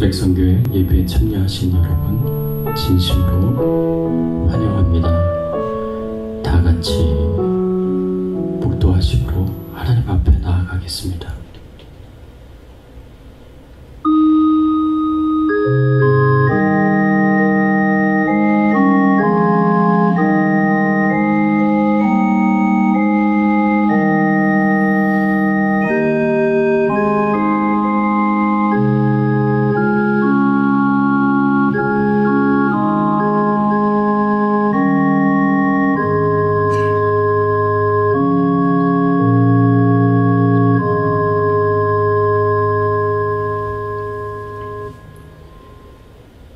백성교회 예배에 참여하신 여러분 진심으로 환영합니다. 다 같이 목도하심으로 하나님 앞에 나아가겠습니다.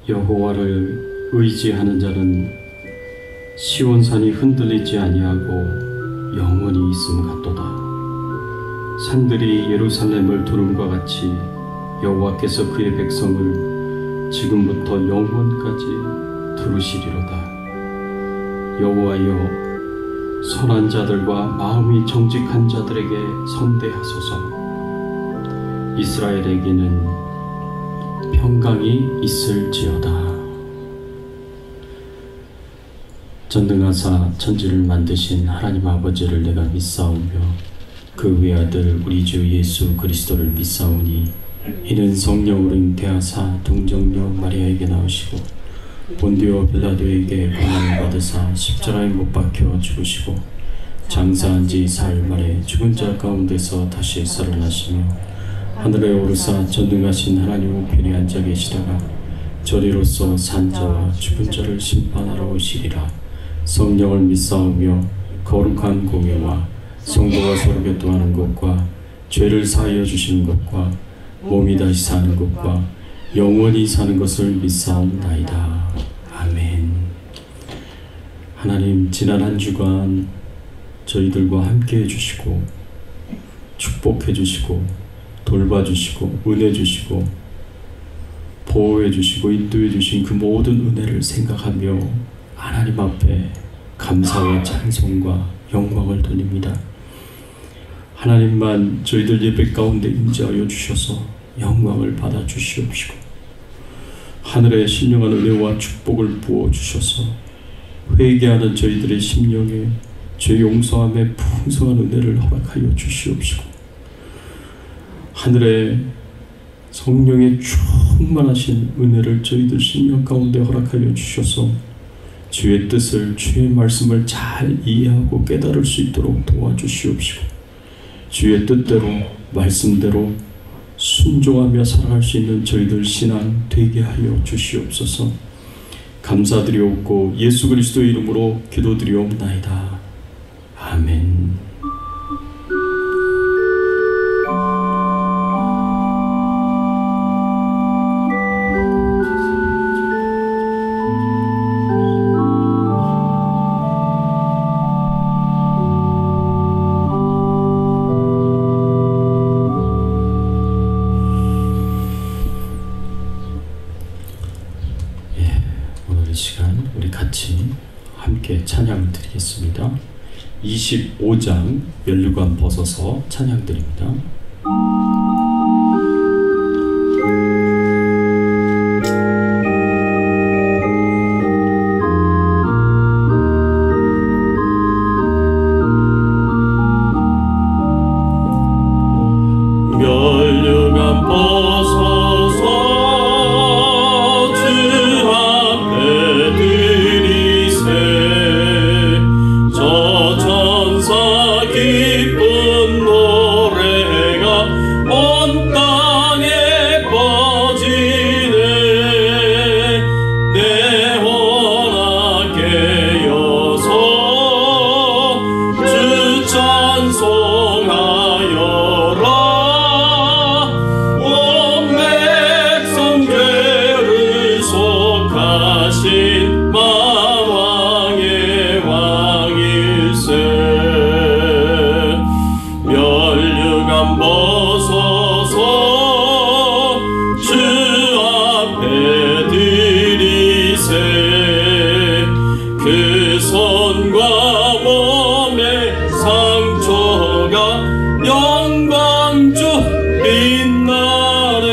여호와를 의지하는 자는 시온산이 흔들리지 아니하고 영원히 있음 같도다. 산들이 예루살렘을 두름과 같이 여호와께서 그의 백성을 지금부터 영원까지 두르시리로다. 여호와여, 선한 자들과 마음이 정직한 자들에게 선대하소서. 이스라엘에게는 평강이 있을지어다. 전능하사 천지를 만드신 하나님 아버지를 내가 믿사오며 그 외아들 우리 주 예수 그리스도를 믿사오니 이는 성령으로 잉태하사 동정녀 마리아에게 나오시고 본디오 빌라도에게 고난을 받으사 십자가에 못 박혀 죽으시고 장사한 지 사흘 만에 죽은 자 가운데서 다시 살아나시며 하늘에 오르사 전능하신 하나님 우편에 앉아 계시다가 저리로서 산자와 죽은 자를 심판하러 오시리라. 성령을 믿사오며 거룩한 공예와 성도가 서로 교통하는 것과 죄를 사하여 주시는 것과 몸이 다시 사는 것과 영원히 사는 것을 믿사옵나이다. 아멘. 하나님, 지난 한 주간 저희들과 함께 해주시고 축복해 주시고 돌봐주시고 은혜 주시고 보호해 주시고 인도해 주신 그 모든 은혜를 생각하며 하나님 앞에 감사와 찬송과 영광을 돌립니다. 하나님만 저희들 예배 가운데 임재하여 주셔서 영광을 받아 주시옵시고 하늘의 신령한 은혜와 축복을 부어 주셔서 회개하는 저희들의 심령에 죄 용서함의 풍성한 은혜를 허락하여 주시옵시고 하늘의 성령의 충만하신 은혜를 저희들 심령 가운데 허락하여 주셔서 주의 뜻을, 주의 말씀을 잘 이해하고 깨달을 수 있도록 도와주시옵시고 주의 뜻대로, 말씀대로 순종하며 살아갈 수 있는 저희들 신앙 되게 하여 주시옵소서. 감사드리옵고 예수 그리스도의 이름으로 기도드리옵나이다. 아멘. 시간 우리 같이 함께 찬양을 드리겠습니다. 25장 면류관 벗어서 찬양 드립니다. 면류관 벗어서 영광 주 빛나네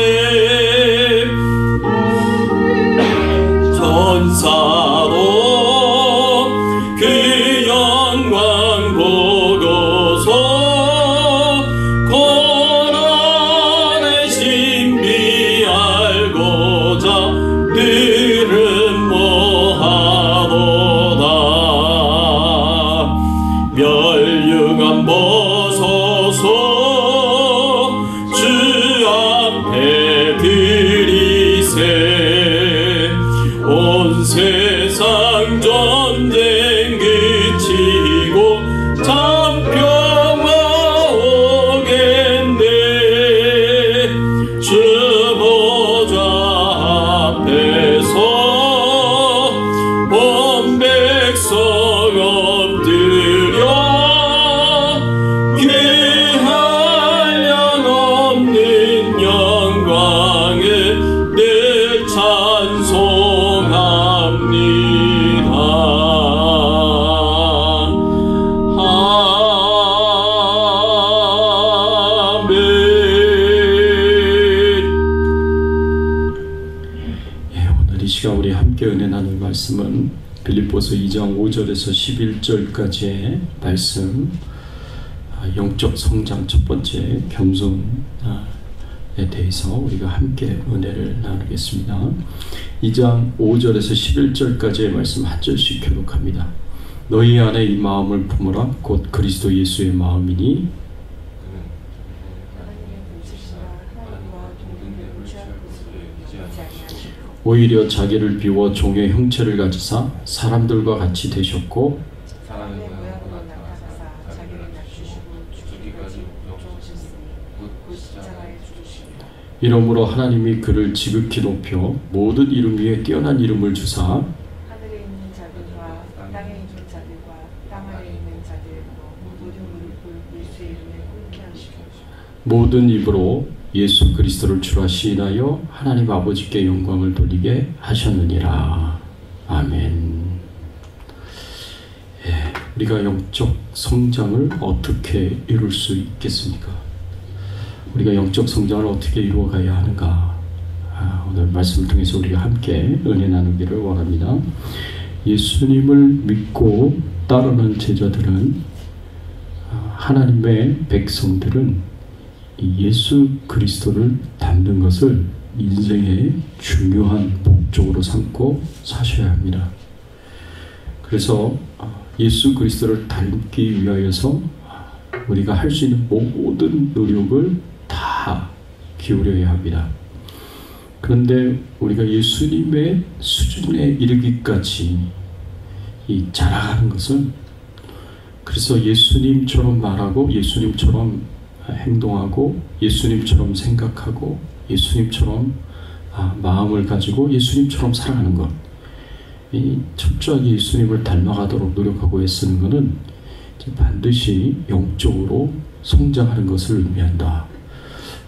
말씀은 빌립보서 2장 5절에서 11절까지의 말씀, 영적 성장 첫 번째 겸손에 대해서 우리가 함께 은혜를 나누겠습니다. 2장 5절에서 11절까지의 말씀 한 절씩 교독합니다. 너희 안에 이 마음을 품으라. 곧 그리스도 예수의 마음이니 오히려 자기를 비워 종의 형체를 가지사 사람들과 같이 되셨고 이러므로 하나님이 그를 지극히 높여 모든 이름 위에 뛰어난 이름을 주사 하늘에 있는 자들과 땅에 있는 자들과 땅 아래에 있는 자들과 모든 무릎을 예수의 이름에 꿇게 하시고 모든 입으로 예수 그리스도를 주라 시인하여 하나님 아버지께 영광을 돌리게 하셨느니라. 아멘. 우리가 영적 성장을 어떻게 이룰 수 있겠습니까? 우리가 영적 성장을 어떻게 이루어가야 하는가? 오늘 말씀을 통해서 우리가 함께 은혜 나누기를 원합니다. 예수님을 믿고 따르는 제자들은, 하나님의 백성들은 예수 그리스도를 닮는 것을 인생의 중요한 목적으로 삼고 사셔야 합니다. 그래서 예수 그리스도를 닮기 위하여서 우리가 할 수 있는 모든 노력을 다 기울여야 합니다. 그런데 우리가 예수님의 수준에 이르기까지 자라가는 것은, 그래서 예수님처럼 말하고 예수님처럼 행동하고 예수님처럼 생각하고 예수님처럼 마음을 가지고 예수님처럼 살아가는 것, 이 철저하게 예수님을 닮아가도록 노력하고 애쓰는 것은 반드시 영적으로 성장하는 것을 의미한다.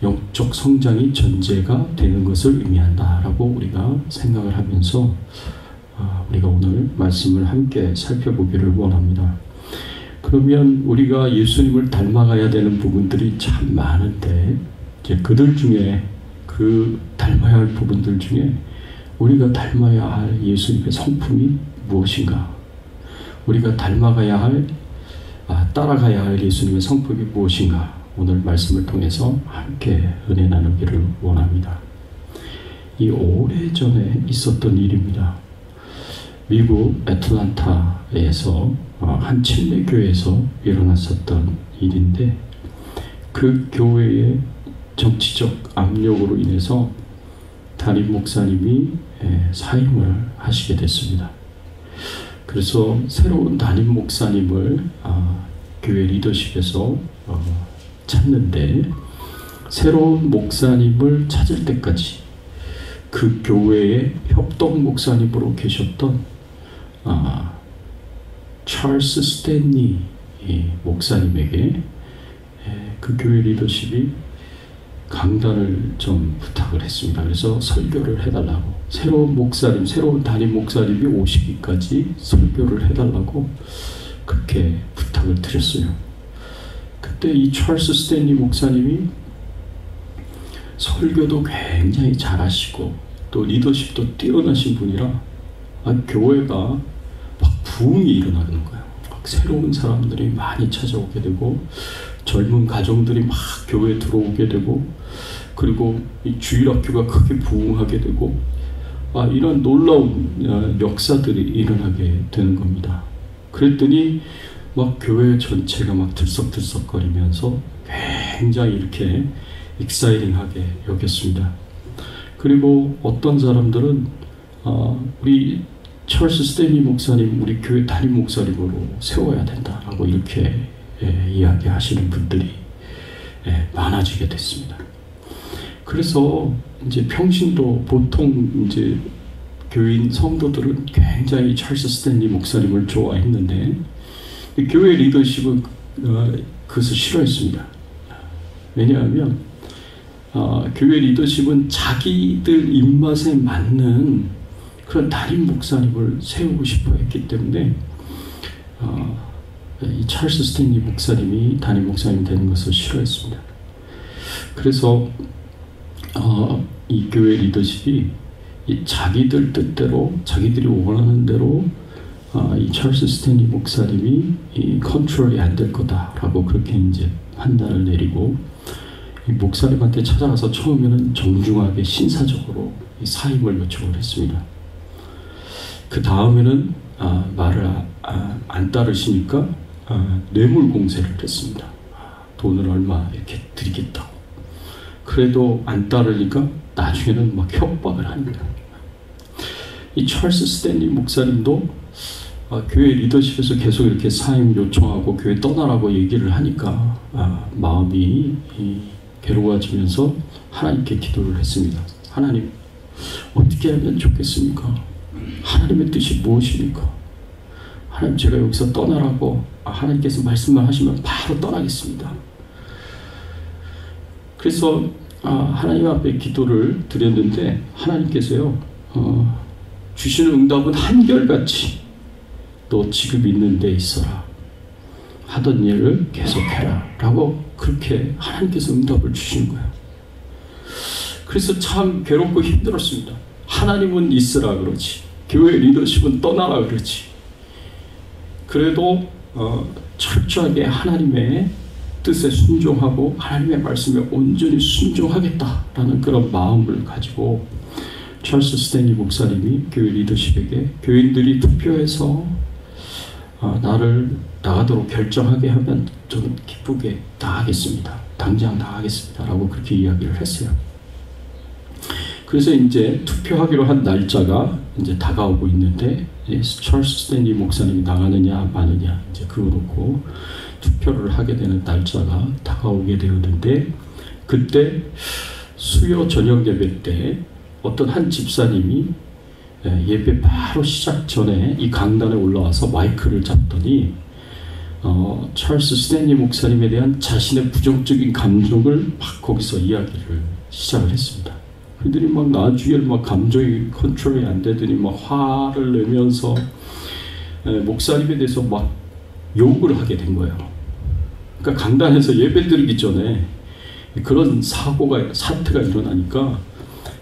영적 성장이 전제가 되는 것을 의미한다 라고 우리가 생각을 하면서 우리가 오늘 말씀을 함께 살펴보기를 원합니다. 그러면 우리가 예수님을 닮아가야 되는 부분들이 참 많은데, 이제 그들 중에, 그 닮아야 할 부분들 중에 우리가 닮아야 할 예수님의 성품이 무엇인가? 우리가 닮아가야 할, 따라가야 할 예수님의 성품이 무엇인가? 오늘 말씀을 통해서 함께 은혜 나누기를 원합니다. 이 오래전에 있었던 일입니다. 미국 애틀랜타에서 한 침례교회에서 일어났었던 일인데, 그 교회의 정치적 압력으로 인해서 담임 목사님이 사임을 하시게 됐습니다. 그래서 새로운 담임 목사님을 교회 리더십에서 찾는데, 새로운 목사님을 찾을 때까지 그 교회의 협동 목사님으로 계셨던 찰스 스탠리 목사님에게 그 교회 리더십이 강단을 좀 부탁을 했습니다. 그래서 설교를 해달라고, 새로운 목사님, 새로운 담임 목사님이 오시기까지 설교를 해달라고 그렇게 부탁을 드렸어요. 그때 이 찰스 스탠리 목사님이 설교도 굉장히 잘하시고 또 리더십도 뛰어나신 분이라 교회가 막 부흥이 일어나는 거예요. 막 새로운 사람들이 많이 찾아오게 되고, 젊은 가정들이 막 교회에 들어오게 되고, 그리고 이 주일학교가 크게 부흥하게 되고, 이런 놀라운 역사들이 일어나게 되는 겁니다. 그랬더니 막 교회 전체가 막 들썩들썩거리면서 굉장히 이렇게 익사이팅하게 여겼습니다. 그리고 어떤 사람들은 우리 찰스 스탠리 목사님 우리 교회 담임 목사님으로 세워야 된다라고 이렇게 이야기하시는 분들이 많아지게 됐습니다. 그래서 이제 평신도 보통 이제 교인 성도들은 굉장히 찰스 스탠리 목사님을 좋아했는데, 교회 리더십은 그것을 싫어했습니다. 왜냐하면 교회 리더십은 자기들 입맛에 맞는 그런 담임 목사님을 세우고 싶어 했기 때문에 이 찰스 스탠리 목사님이 담임 목사님 되는 것을 싫어했습니다. 그래서 이 교회 리더십이 이 자기들 뜻대로 자기들이 원하는 대로 이 찰스 스탠리 목사님이 이 컨트롤이 안 될 거다라고 그렇게 이제 판단을 내리고 이 목사님한테 찾아가서 처음에는 정중하게 신사적으로 이 사임을 요청을 했습니다. 그 다음에는 말을 안 따르시니까 뇌물 공세를 했습니다. 돈을 얼마 이렇게 드리겠다고. 그래도 안 따르니까 나중에는 막 협박을 합니다. 이 찰스 스탠리 목사님도 교회 리더십에서 계속 이렇게 사임 요청하고 교회 떠나라고 얘기를 하니까 마음이 괴로워지면서 하나님께 기도를 했습니다. 하나님, 어떻게 하면 좋겠습니까? 하나님의 뜻이 무엇입니까? 하나님, 제가 여기서 떠나라고 하나님께서 말씀만 하시면 바로 떠나겠습니다. 그래서 하나님 앞에 기도를 드렸는데 하나님께서요 주시는 응답은 한결같이 너 지금 있는 데 있어라, 하던 일을 계속해라 라고 그렇게 하나님께서 응답을 주시는 거예요. 그래서 참 괴롭고 힘들었습니다. 하나님은 있으라 그러지, 교회 리더십은 떠나라 그러지. 그래도 철저하게 하나님의 뜻에 순종하고 하나님의 말씀에 온전히 순종하겠다라는 그런 마음을 가지고 찰스 스탠리 목사님이 교회 리더십에게 교인들이 투표해서 나를 나가도록 결정하게 하면 저는 기쁘게 나가겠습니다. 당장 나가겠습니다. 라고 그렇게 이야기를 했어요. 그래서 이제 투표하기로 한 날짜가 이제 다가오고 있는데 찰스 스탠리 목사님이 나가느냐 마느냐 이제 그거 놓고 투표를 하게 되는 날짜가 다가오게 되었는데, 그때 수요 저녁 예배 때 어떤 한 집사님이 예배 바로 시작 전에 이 강단에 올라와서 마이크를 잡더니 찰스 스탠리 목사님에 대한 자신의 부정적인 감정을 막 거기서 이야기를 시작을 했습니다. 그들이 막 나중에 막 감정이 컨트롤이 안 되더니 막 화를 내면서 목사님에 대해서 막 욕을 하게 된 거예요. 그러니까 강단에서 예배 드리기 전에 그런 사태가 일어나니까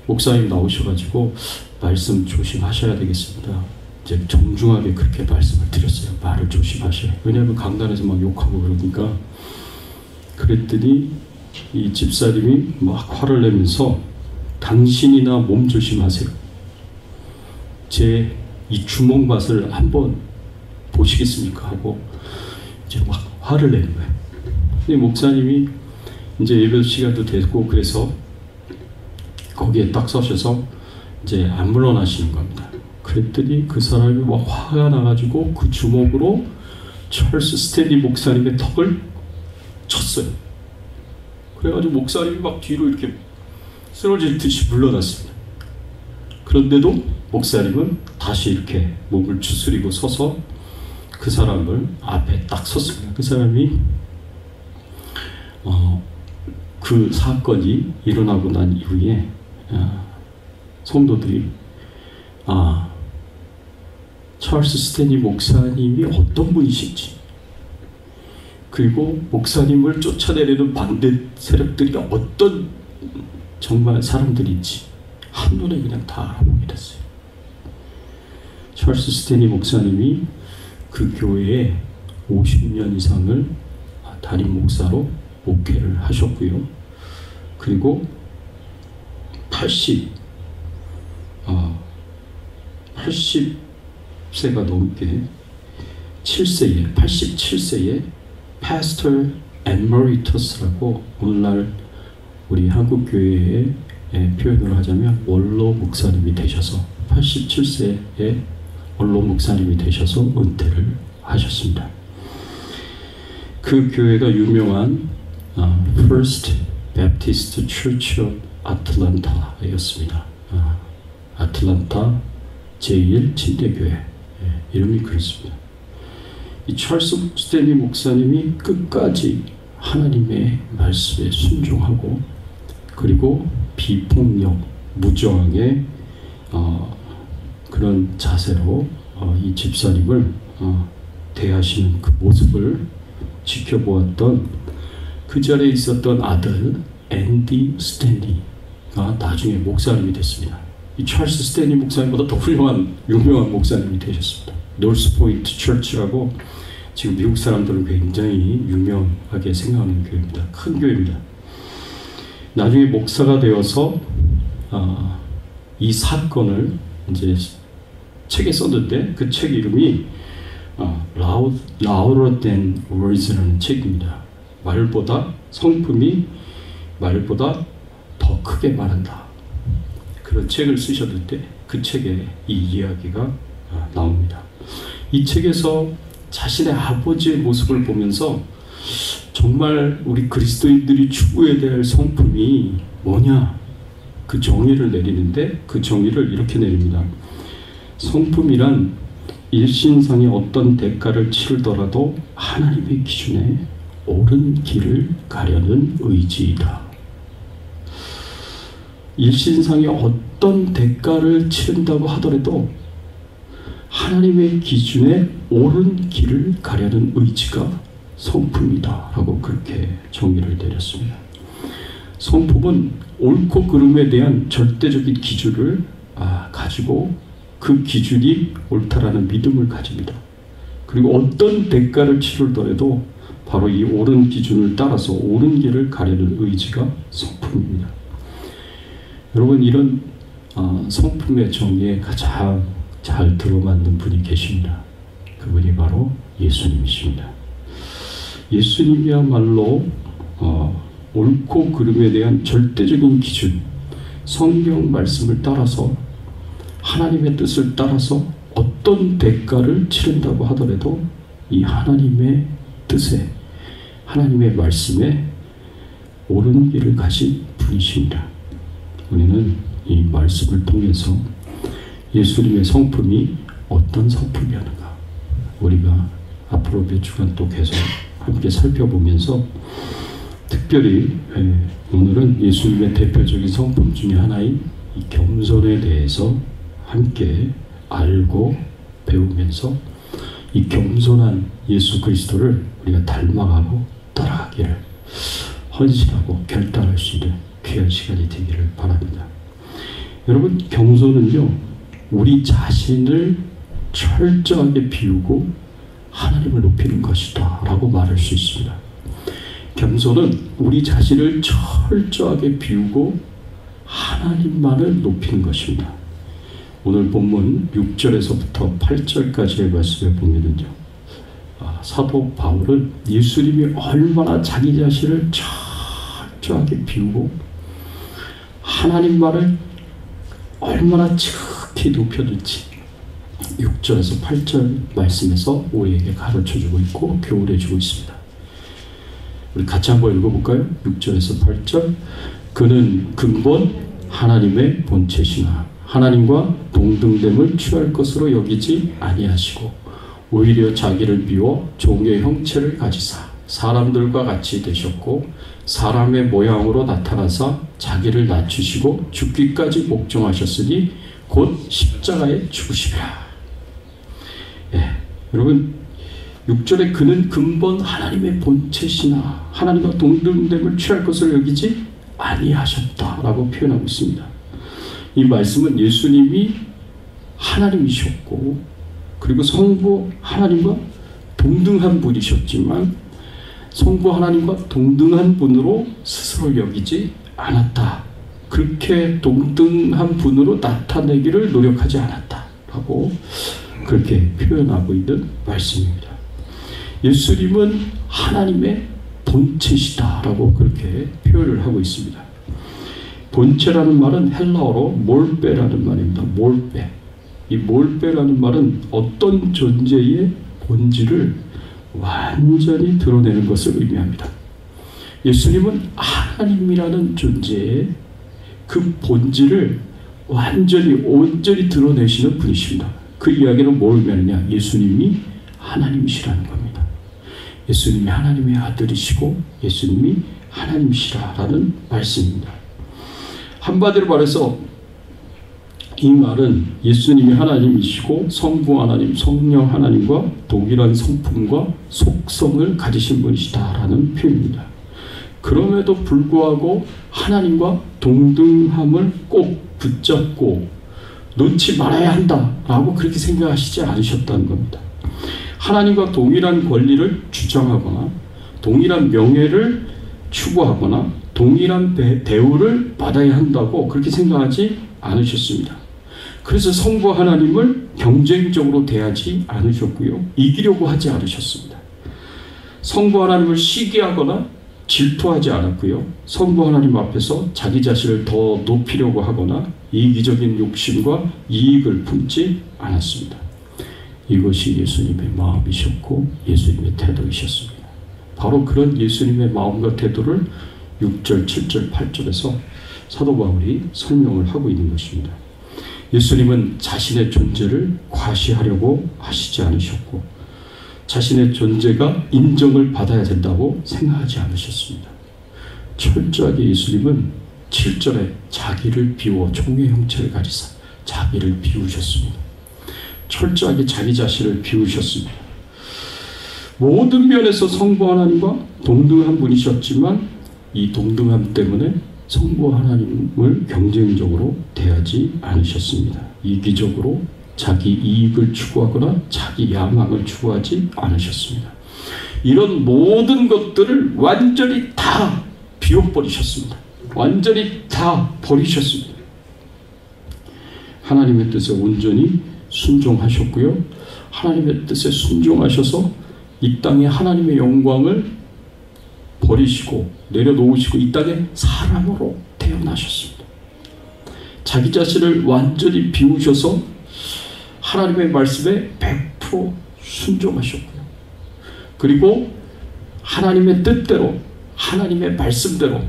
목사님 나오셔가지고 말씀 조심하셔야 되겠습니다. 이제 정중하게 그렇게 말씀을 드렸어요. 말을 조심하셔야. 왜냐하면 강단에서 막 욕하고 그러니까. 그랬더니 이 집사님이 막 화를 내면서 당신이나 몸 조심하세요. 제 이 주먹 맛을 한번 보시겠습니까? 하고 이제 막 화를 내는 거예요. 근데 목사님이 이제 예배 시간도 됐고 그래서 거기에 딱 서셔서 이제 안 물러나시는 겁니다. 그랬더니 그 사람이 막 화가 나가지고 그 주먹으로 찰스 스탠리 목사님의 턱을 쳤어요. 그래가지고 목사님이 막 뒤로 이렇게 쓰러질 듯이 물러났습니다. 그런데도 목사님은 다시 이렇게 몸을 추스리고 서서 그 사람을 앞에 딱 섰습니다. 그 사람이 그 사건이 일어나고 난 이후에 성도들이 찰스 스탠리 목사님이 어떤 분이신지, 그리고 목사님을 쫓아내려는 반대 세력들이 어떤 정말 사람들인지 한눈에 그냥 다 알아보게 됐어요. 찰스 스탠리 목사님이 그 교회에 50년 이상을 담임 목사로 목회를 하셨고요. 그리고 80세가 넘게 87세에 파스터 에머리터스라고 오늘날 우리 한국 교회에 표현을 하자면 원로 목사님이 되셔서 87세에 원로 목사님이 되셔서 은퇴를 하셨습니다. 그 교회가 유명한 First Baptist Church of Atlanta였습니다. 아틀란타 제1침례교회 이름이 그렇습니다. 이 찰스 스탠리 목사님이 끝까지 하나님의 말씀에 순종하고 그리고 비폭력, 무저항의 그런 자세로 이 집사님을 대하시는 그 모습을 지켜보았던 그 자리에 있었던 아들 앤디 스탠리가 나중에 목사님이 됐습니다. 이 찰스 스탠리 목사님보다 더 훌륭한 유명한 목사님이 되셨습니다. 노스포인트 처치라고 지금 미국 사람들은 굉장히 유명하게 생각하는 교회입니다. 큰 교회입니다. 나중에 목사가 되어서 이 사건을 이제 책에 썼는데 그 책 이름이 Louder Than Words라는 책입니다. 성품이 말보다 더 크게 말한다. 그런 책을 쓰셨는데 그 책에 이 이야기가 나옵니다. 이 책에서 자신의 아버지의 모습을 보면서 정말 우리 그리스도인들이 추구해야 될 성품이 뭐냐, 그 정의를 내리는데 그 정의를 이렇게 내립니다. 성품이란 일신상의 어떤 대가를 치르더라도 하나님의 기준에 옳은 길을 가려는 의지이다. 일신상의 어떤 대가를 치른다고 하더라도 하나님의 기준에 옳은 길을 가려는 의지가 성품이다 라고 그렇게 정의를 내렸습니다. 성품은 옳고 그름에 대한 절대적인 기준을 가지고 그 기준이 옳다라는 믿음을 가집니다. 그리고 어떤 대가를 치르더라도 바로 이 옳은 기준을 따라서 옳은 길을 가려는 의지가 성품입니다. 여러분, 이런 성품의 정의에 가장 잘 들어맞는 분이 계십니다. 그분이 바로 예수님이십니다. 예수님이야말로 옳고 그름에 대한 절대적인 기준, 성경 말씀을 따라서 하나님의 뜻을 따라서 어떤 대가를 치른다고 하더라도 이 하나님의 뜻에, 하나님의 말씀에 옳은 길을 가신 분이십니다. 우리는 이 말씀을 통해서 예수님의 성품이 어떤 성품이었는가, 우리가 앞으로 몇 주간 또 계속 함께 살펴보면서 특별히 오늘은 예수님의 대표적인 성품 중에 하나인 이 겸손에 대해서 함께 알고 배우면서 이 겸손한 예수 그리스도를 우리가 닮아가고 따라가기를 헌신하고 결단할 수 있는 귀한 시간이 되기를 바랍니다. 여러분, 겸손은요, 우리 자신을 철저하게 비우고 하나님을 높이는 것이다 라고 말할 수 있습니다. 겸손은 우리 자신을 철저하게 비우고 하나님만을 높이는 것입니다. 오늘 본문 6절에서부터 8절까지의 말씀에 보면은요, 사도 바울은 예수님이 얼마나 자기 자신을 철저하게 비우고 하나님만을 얼마나 지극히 높였는지 6절에서 8절 말씀에서 우리에게 가르쳐주고 있고 교훈해주고 있습니다. 우리 같이 한번 읽어볼까요? 6절에서 8절. 그는 근본 하나님의 본체시나 하나님과 동등됨을 취할 것으로 여기지 아니하시고 오히려 자기를 비워 종의 형체를 가지사 사람들과 같이 되셨고 사람의 모양으로 나타나사 자기를 낮추시고 죽기까지 복종하셨으니 곧 십자가에 죽으시리라. 여러분, 6절에 그는 근본 하나님의 본체시나 하나님과 동등됨을 취할 것을 여기지 아니하셨다라고 표현하고 있습니다. 이 말씀은 예수님이 하나님이셨고 그리고 성부 하나님과 동등한 분이셨지만 성부 하나님과 동등한 분으로 스스로 여기지 않았다. 그렇게 동등한 분으로 나타내기를 노력하지 않았다라고 그렇게 표현하고 있는 말씀입니다. 예수님은 하나님의 본체시다라고 그렇게 표현을 하고 있습니다. 본체라는 말은 헬라어로 몰베라는 말입니다. 몰베. 이 몰베라는 말은 어떤 존재의 본질을 완전히 드러내는 것을 의미합니다. 예수님은 하나님이라는 존재의 그 본질을 온전히 드러내시는 분이십니다. 그 이야기는 뭘 의미하느냐? 예수님이 하나님이시라는 겁니다. 예수님이 하나님의 아들이시고 예수님이 하나님이시라는 말씀입니다. 한마디로 말해서 이 말은 예수님이 하나님이시고 성부 하나님, 성령 하나님과 동일한 성품과 속성을 가지신 분이시다라는 표현입니다. 그럼에도 불구하고 하나님과 동등함을 꼭 붙잡고 놓지 말아야 한다라고 그렇게 생각하시지 않으셨다는 겁니다. 하나님과 동일한 권리를 주장하거나 동일한 명예를 추구하거나 동일한 대우를 받아야 한다고 그렇게 생각하지 않으셨습니다. 그래서 성부 하나님을 경쟁적으로 대하지 않으셨고요. 이기려고 하지 않으셨습니다. 성부 하나님을 시기하거나 질투하지 않았고요. 성부 하나님 앞에서 자기 자신을 더 높이려고 하거나 이기적인 욕심과 이익을 품지 않았습니다. 이것이 예수님의 마음이셨고 예수님의 태도이셨습니다. 바로 그런 예수님의 마음과 태도를 6절, 7절, 8절에서 사도 바울이 설명을 하고 있는 것입니다. 예수님은 자신의 존재를 과시하려고 하시지 않으셨고 자신의 존재가 인정을 받아야 된다고 생각하지 않으셨습니다. 철저하게 예수님은 7절에 자기를 비워 종의 형체를 가리사 자기를 비우셨습니다. 철저하게 자기 자신을 비우셨습니다. 모든 면에서 성부 하나님과 동등한 분이셨지만 이 동등함 때문에 성부 하나님을 경쟁적으로 대하지 않으셨습니다. 이기적으로 자기 이익을 추구하거나 자기 야망을 추구하지 않으셨습니다. 이런 모든 것들을 완전히 다 비워버리셨습니다. 완전히 다 버리셨습니다. 하나님의 뜻에 온전히 순종하셨고요. 하나님의 뜻에 순종하셔서 이 땅에 하나님의 영광을 버리시고 내려놓으시고 이 땅에 사람으로 태어나셨습니다. 자기 자신을 완전히 비우셔서 하나님의 말씀에 100% 순종하셨고요. 그리고 하나님의 뜻대로 하나님의 말씀대로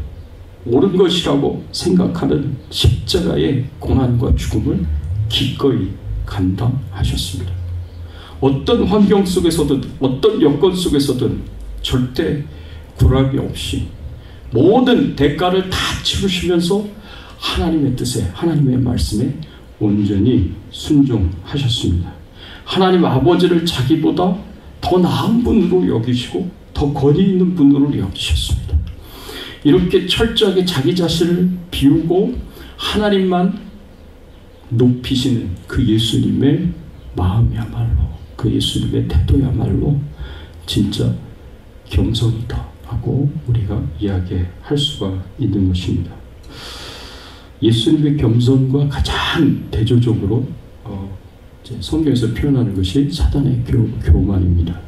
옳은 것이라고 생각하는 십자가의 고난과 죽음을 기꺼이 감당하셨습니다. 어떤 환경 속에서든 어떤 여건 속에서든 절대 굴함이 없이 모든 대가를 다 치르시면서 하나님의 뜻에 하나님의 말씀에 온전히 순종하셨습니다. 하나님 아버지를 자기보다 더 나은 분으로 여기시고 더 권위 있는 분으로 여기셨습니다. 이렇게 철저하게 자기 자신을 비우고 하나님만 높이시는 그 예수님의 마음이야말로 그 예수님의 태도야말로 진짜 겸손이다 하고 우리가 이야기할 수가 있는 것입니다. 예수님의 겸손과 가장 대조적으로 성경에서 표현하는 것이 사단의 교만입니다.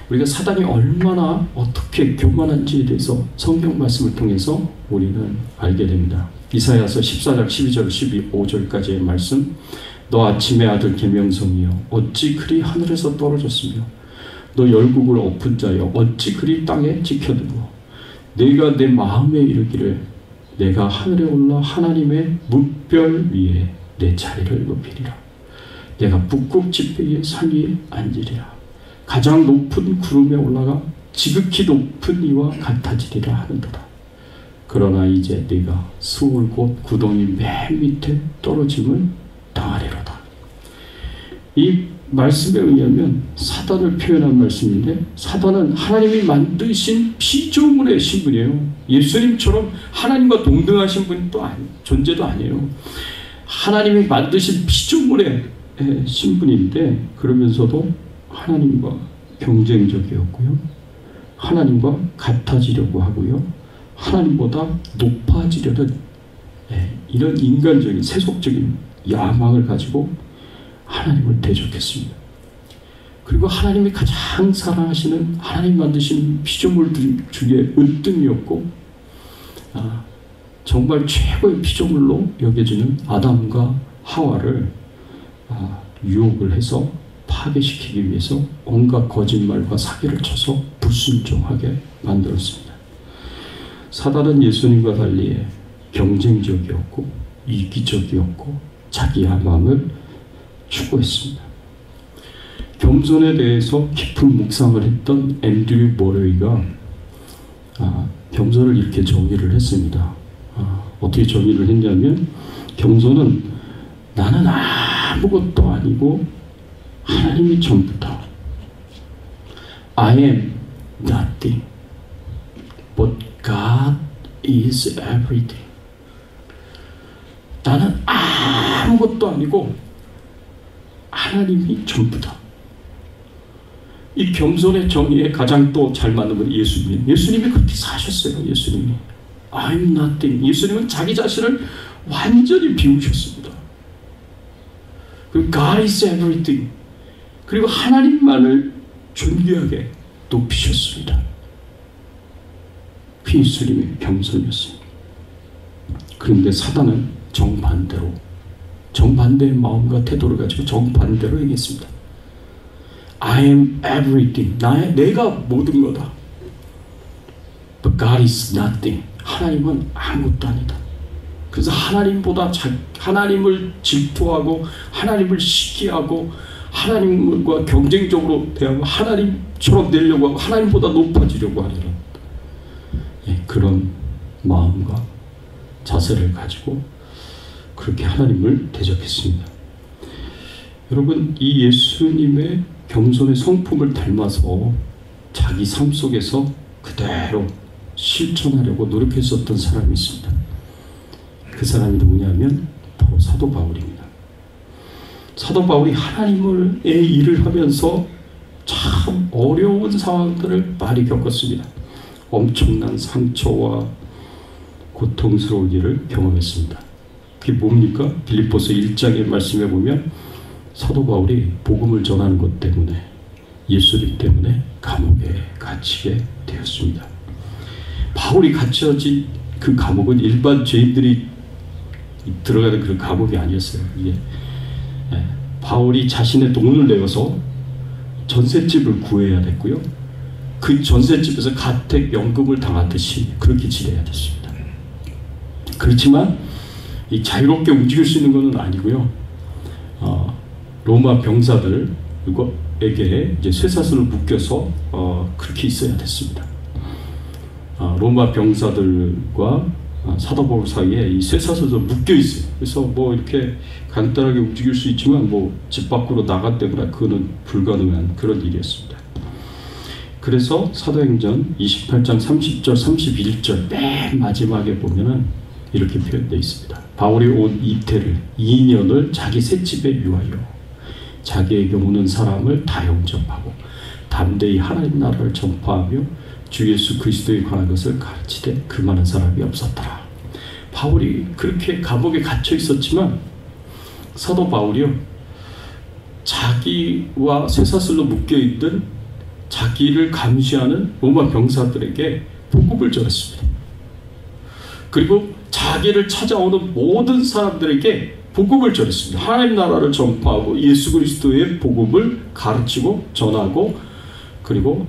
우리가 사단이 얼마나 어떻게 교만한지에 대해서 성경 말씀을 통해서 우리는 알게 됩니다. 이사야서 14장 12절 15절까지의 말씀. 너 아침의 아들 계명성이여 어찌 그리 하늘에서 떨어졌으며 너 열국을 엎은 자여 어찌 그리 땅에 지켜들고 내가 내 마음에 이르기를 내가 하늘에 올라 하나님의 뭇별 위에 내 자리를 높이리라. 내가 북극 지폐의 산 위에 앉으리라. 가장 높은 구름에 올라가 지극히 높은 이와 같아지리라 하는도다. 그러나 이제 네가 스울 곧 구덩이 맨 밑에 떨어짐을 당하리로다. 이 말씀에 의하면 사단을 표현한 말씀인데 사단은 하나님이 만드신 피조물의 신분이에요. 예수님처럼 하나님과 동등하신 분이 또 존재도 아니에요. 하나님이 만드신 피조물의 신분인데 그러면서도 하나님과 경쟁적이었고요. 하나님과 같아지려고 하고요. 하나님보다 높아지려는 이런 인간적인 세속적인 야망을 가지고 하나님을 대적했습니다. 그리고 하나님이 가장 사랑하시는 하나님 만드신 피조물들 중에 으뜸이었고 정말 최고의 피조물로 여겨지는 아담과 하와를 유혹을 해서 파괴시키기 위해서 온갖 거짓말과 사기를 쳐서 불순종하게 만들었습니다. 사단은 예수님과 달리 경쟁적이었고 이기적이었고 자기 야망을 추구했습니다. 겸손에 대해서 깊은 묵상을 했던 앤드류 모레이가 겸손을 이렇게 정의를 했습니다. 어떻게 정의를 했냐면 겸손은 나는 아무것도 아니고 하나님이 전부다. I am nothing, but God is everything. 나는 아무것도 아니고 하나님이 전부다. 이 겸손의 정의에 가장 또 잘 맞는 건 예수님. 예수님이 그렇게 사셨어요. 예수님이 I'm nothing. 예수님은 자기 자신을 완전히 비우셨습니다. 그리고 God is everything. 그리고 하나님만을 존귀하게 높이셨습니다. 그 예수님의 겸손이었습니다. 그런데 사단은 정반대의 마음과 태도를 가지고 정반대로 얘기했습니다. I am everything. 내가 모든 거다. But God is nothing. 하나님은 아무것도 아니다. 그래서 하나님을 질투하고 하나님을 시기하고 하나님과 경쟁적으로 대하고 하나님처럼 되려고 하고 하나님보다 높아지려고 하는 그런 마음과 자세를 가지고 그렇게 하나님을 대적했습니다. 여러분, 이 예수님의 겸손의 성품을 닮아서 자기 삶 속에서 그대로 실천하려고 노력했었던 사람이 있습니다. 그 사람이 누구냐면 바로 사도 바울입니다. 사도 바울이 하나님의 일을 하면서 참 어려운 상황들을 많이 겪었습니다. 엄청난 상처와 고통스러운 일을 경험했습니다. 그게 뭡니까? 빌립보서 1장의 말씀에 보면 사도 바울이 복음을 전하는 것 때문에, 예수님 때문에 감옥에 갇히게 되었습니다. 바울이 갇혀진 그 감옥은 일반 죄인들이 들어가는 그런 감옥이 아니었어요. 이게 바울이 자신의 돈을 내어서 전셋집을 구해야 됐고요. 그 전셋집에서 가택연금을 당하듯이 그렇게 지내야 됐습니다. 그렇지만 이 자유롭게 움직일 수 있는 것은 아니고요. 로마 병사들에게 이제 쇠사슬을 묶여서 그렇게 있어야 됐습니다. 로마 병사들과 사도 바울 사이에 이 쇠사슬도 묶여 있어요. 그래서 뭐 이렇게 간단하게 움직일 수 있지만 뭐 집 밖으로 나갔다거나 그거는 불가능한 그런 일이었습니다. 그래서 사도행전 28장 30절 31절 맨 마지막에 보면은 이렇게 표현되어 있습니다. 바울이 온 이태를 2년을 자기 셋집에 유하여 자기에게 오는 사람을 다 영접하고 담대히 하나님 나라를 전파하며 주 예수 그리스도에 관한 것을 가르치되 그 많은 사람이 없었더라. 바울이 그렇게 감옥에 갇혀 있었지만 사도 바울이요, 자기와 쇠사슬로 묶여있던 자기를 감시하는 로마 병사들에게 복음을 전했습니다. 그리고 자기를 찾아오는 모든 사람들에게 복음을 전했습니다. 하나님 나라를 전파하고 예수 그리스도의 복음을 가르치고 전하고 그리고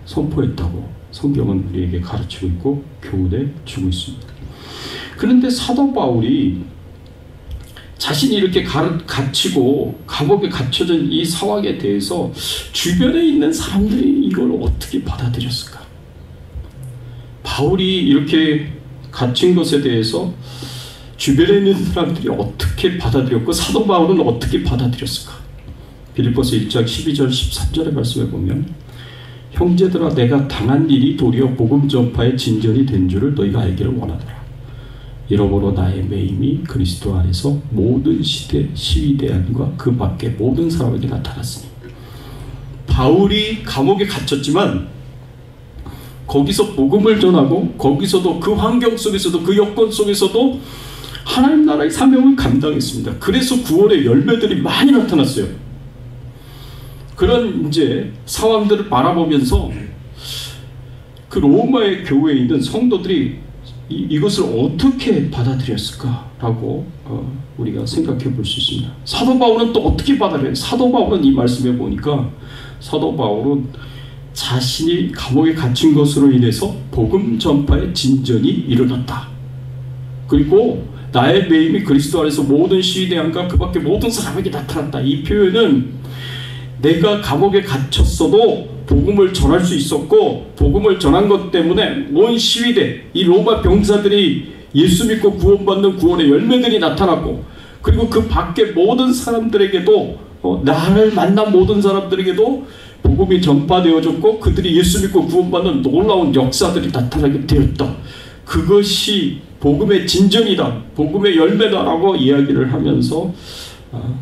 선포했다고 성경은 우리에게 가르치고 있고 교훈해 주고 있습니다. 그런데 사도 바울이 자신이 이렇게 갇히고 감옥에 갇혀진 이 상황에 대해서 주변에 있는 사람들이 이걸 어떻게 받아들였을까? 바울이 이렇게 갇힌 것에 대해서 주변에 있는 사람들이 어떻게 받아들였고 사도 바울은 어떻게 받아들였을까? 빌립보서 1장 12절 13절의 말씀에 보면 형제들아 내가 당한 일이 도리어 복음 전파의 진전이 된 줄을 너희가 알기를 원하노라. 이러므로 나의 매임이 그리스도 안에서 모든 시대 시위대안과 그 밖의 모든 사람에게 나타났으니. 바울이 감옥에 갇혔지만 거기서 복음을 전하고 거기서도 그 환경 속에서도 그 여건 속에서도 하나님 나라의 사명을 감당했습니다. 그래서 구원의 열매들이 많이 나타났어요. 그런 이제 상황들을 바라보면서 그 로마의 교회에 있는 성도들이 이것을 어떻게 받아들였을까라고 우리가 생각해 볼 수 있습니다. 사도 바울은 또 어떻게 받아들여요? 사도 바울은 이 말씀에 보니까 사도 바울은 자신이 감옥에 갇힌 것으로 인해서 복음 전파의 진전이 일어났다. 그리고 나의 매임이 그리스도 안에서 모든 시위대안과 그 밖에 모든 사람에게 나타났다. 이 표현은 내가 감옥에 갇혔어도 복음을 전할 수 있었고 복음을 전한 것 때문에 온 시위대, 이 로마 병사들이 예수 믿고 구원받는 구원의 열매들이 나타났고 그리고 그 밖에 모든 사람들에게도 나를 만난 모든 사람들에게도 복음이 전파되어졌고 그들이 예수 믿고 구원받는 놀라운 역사들이 나타나게 되었다. 그것이 복음의 진정이다, 복음의 열매다라고 이야기를 하면서